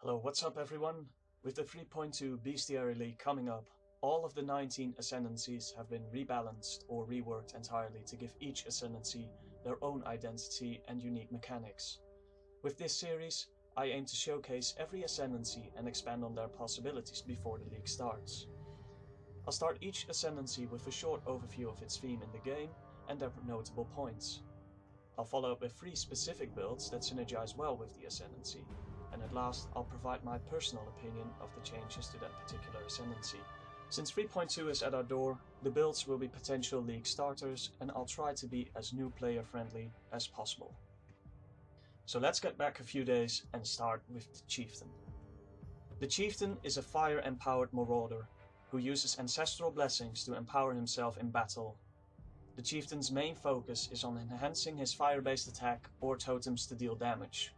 Hello, what's up everyone? With the 3.2 Bestiary League coming up, all of the 19 ascendancies have been rebalanced or reworked entirely to give each ascendancy their own identity and unique mechanics. With this series, I aim to showcase every ascendancy and expand on their possibilities before the league starts. I'll start each ascendancy with a short overview of its theme in the game and their notable points. I'll follow up with 3 specific builds that synergize well with the ascendancy, and at last I'll provide my personal opinion of the changes to that particular ascendancy. Since 3.2 is at our door, the builds will be potential league starters and I'll try to be as new player friendly as possible. So let's get back a few days and start with the Chieftain. The Chieftain is a fire empowered marauder who uses ancestral blessings to empower himself in battle. The Chieftain's main focus is on enhancing his fire-based attack or totems to deal damage.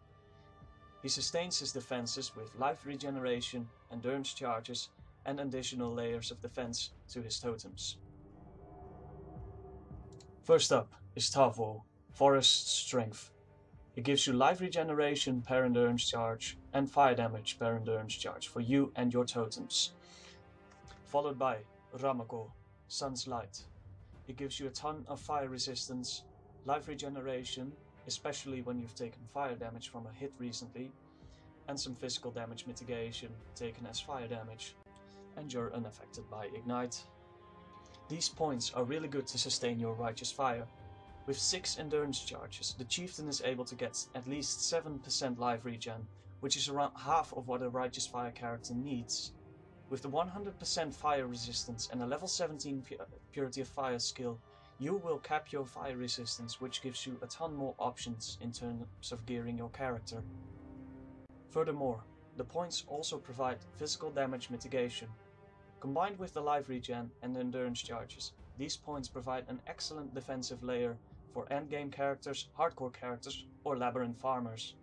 He sustains his defenses with life regeneration, endurance charges, and additional layers of defense to his totems. First up is Tavo, Forest Strength. It gives you life regeneration per endurance charge and fire damage per endurance charge for you and your totems. Followed by Ramako, Sun's Light. It gives you a ton of fire resistance, life regeneration, especially when you've taken fire damage from a hit recently, and some physical damage mitigation taken as fire damage, and you're unaffected by Ignite. These points are really good to sustain your Righteous Fire. With 6 endurance charges, the Chieftain is able to get at least 7% life regen, which is around half of what a Righteous Fire character needs. With the 100% fire resistance and a level 17 Purity of Fire skill, you will cap your fire resistance, which gives you a ton more options in terms of gearing your character. Furthermore, the points also provide physical damage mitigation. Combined with the life regen and the endurance charges, these points provide an excellent defensive layer for endgame characters, hardcore characters, or labyrinth farmers.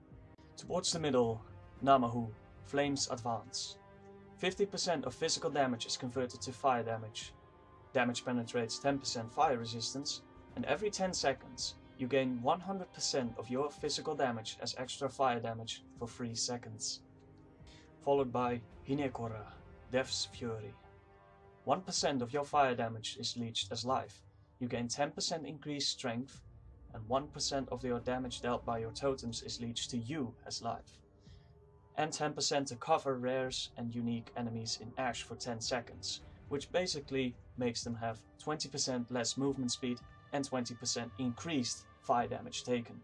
Towards the middle, Namahu, Flames Advance. 50% of physical damage is converted to fire damage. Damage penetrates 10% fire resistance, and every 10 seconds you gain 100% of your physical damage as extra fire damage for 3 seconds. Followed by Hinekora, Death's Fury. 1% of your fire damage is leached as life. You gain 10% increased strength, and 1% of your damage dealt by your totems is leached to you as life. And 10% to cover rares and unique enemies in Ash for 10 seconds, which basically makes them have 20% less movement speed and 20% increased fire damage taken,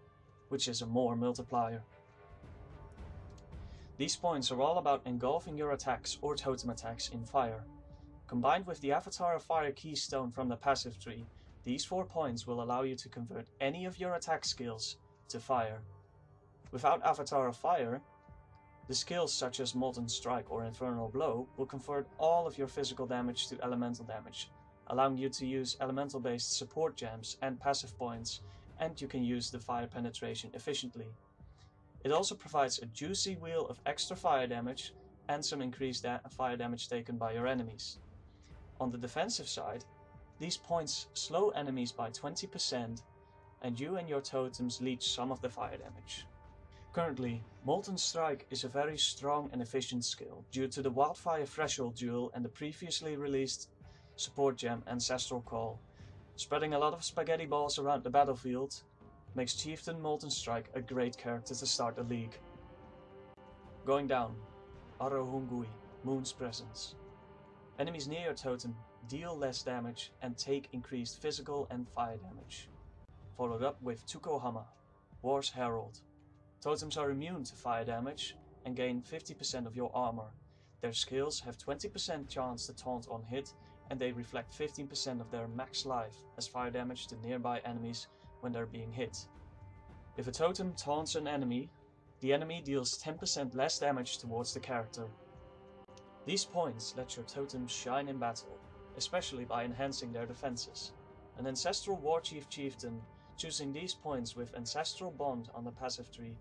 which is a more multiplier. These points are all about engulfing your attacks or totem attacks in fire. Combined with the Avatar of Fire keystone from the passive tree, these 4 points will allow you to convert any of your attack skills to fire. Without Avatar of Fire, the skills such as Molten Strike or Infernal Blow will convert all of your physical damage to elemental damage, allowing you to use elemental based support gems and passive points, and you can use the fire penetration efficiently. It also provides a juicy wheel of extra fire damage and some increased fire damage taken by your enemies. On the defensive side, these points slow enemies by 20% and you and your totems leech some of the fire damage. Currently, Molten Strike is a very strong and efficient skill due to the Wildfire Threshold Jewel and the previously released support gem Ancestral Call. Spreading a lot of spaghetti balls around the battlefield makes Chieftain Molten Strike a great character to start the league. Going down, Arohungui, Moon's Presence. Enemies near your totem deal less damage and take increased physical and fire damage. Followed up with Tukohama, War's Herald. Totems are immune to fire damage and gain 50% of your armor. Their skills have 20% chance to taunt on hit, and they reflect 15% of their max life as fire damage to nearby enemies when they're being hit. If a totem taunts an enemy, the enemy deals 10% less damage towards the character. These points let your totems shine in battle, especially by enhancing their defenses. An Ancestral Warchief Chieftain choosing these points with Ancestral Bond on the passive tree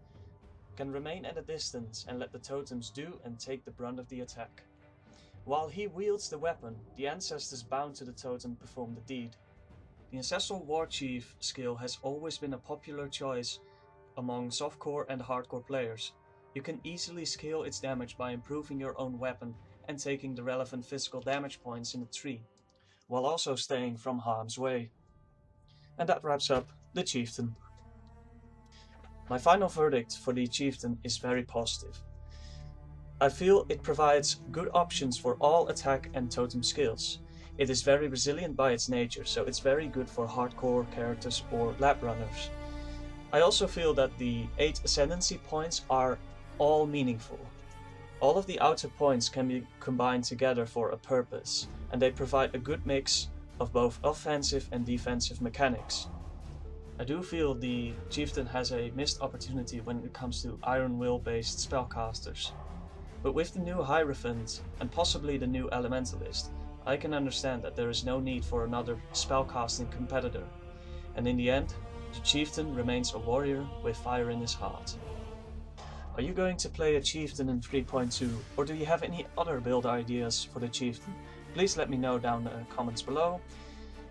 can remain at a distance and let the totems do and take the brunt of the attack. While he wields the weapon, the ancestors bound to the totem perform the deed. The Ancestral Warchief skill has always been a popular choice among softcore and hardcore players, You can easily scale its damage by improving your own weapon and taking the relevant physical damage points in the tree, while also staying from harm's way. And that wraps up the Chieftain. My final verdict for the Chieftain is very positive. I feel it provides good options for all attack and totem skills. It is very resilient by its nature, so it's very good for hardcore characters or lab runners. I also feel that the 8 ascendancy points are all meaningful. All of the outer points can be combined together for a purpose, and they provide a good mix of both offensive and defensive mechanics. I do feel the Chieftain has a missed opportunity when it comes to Iron Will based spellcasters. But with the new Hierophant and possibly the new Elementalist, I can understand that there is no need for another spellcasting competitor, and in the end, the Chieftain remains a warrior with fire in his heart. Are you going to play a Chieftain in 3.2, or do you have any other build ideas for the Chieftain? Please let me know down in the comments below.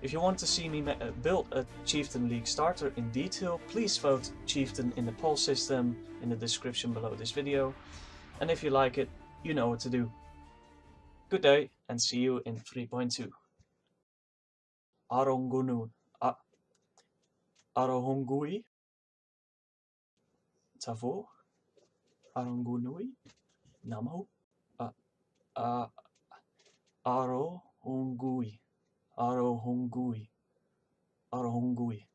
If you want to see me build a Chieftain League starter in detail, please vote Chieftain in the poll system in the description below this video. And if you like it, you know what to do. Good day, and see you in 3.2. Arongunu. Arohongui. Tavo. Arongunui. Namo. Arohongui. Arohongui. Arohongui.